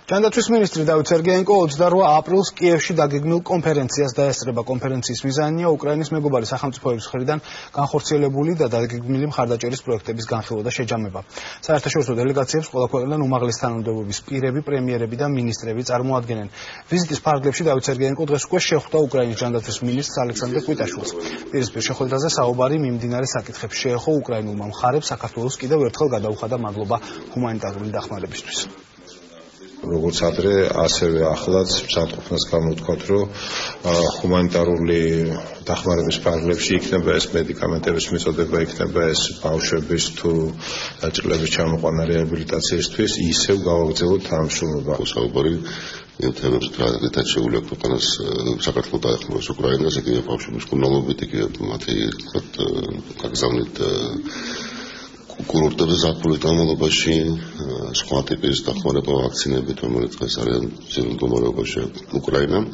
ჯანდაცვის მინისტრი დავით სერგეენკო 28 აპრილს კიევში დაგეგმილ კონფერენციას დაესწრება. კონფერენციის მიზანია უკრაინის მეგობარი სახელმწიფოების მხრიდან განხორციელებული და დაგეგმილი მხარდაჭერის პროექტების განხილვა და შეჯამება. საერთაშორისო დელეგაციებს ყველა ქვეყნიდან უმაღლესი თანამდებობის პირები, პრემიერები და მინისტრები წარმოადგენენ. ვიზიტის ფარგლებში დავით სერგეენკო დღეს უკვე შეხვდა უკრაინის ჯანდაცვის მინისტრს ალექსანდრე კვიტაშვილს. პირისპირ შეხვედრაზე საუბარი მიმდინარე საკითხებს შეეხო უკრაინულმა მხარებს საქართველოს კიდევ ერთხელ გადაუხადა მადლობა ჰუმანიტარული დახმარებისთვის. როგორც ადრე, ასევე ახლაც მსამყოფნას გამოვთქვათ, რომ ჰუმანიტარული დახმარების ფარგლებში იქნება ეს მედიკამენტების მიწოდება, იქნება ეს ბავშვების თუ დაჭრილების ჩამოყვანა რეაბილიტაციისთვის, ისევ გავაგრძელოთ თანამშრომლობა. საუბარი თემებს რადგან შეუძლია ქვეყანას საქართველოს დაეხმაროს უკრაინას, იგივე ბავშვების კუნალობით, იგივე მათი გაგზავნით კურორტებზე ზაფხულის განმავლობაში სხვა ტიპის დახმარება ვაქცინებით, რომელიც დღეს არიან მდგომარეობაში უკრაინა.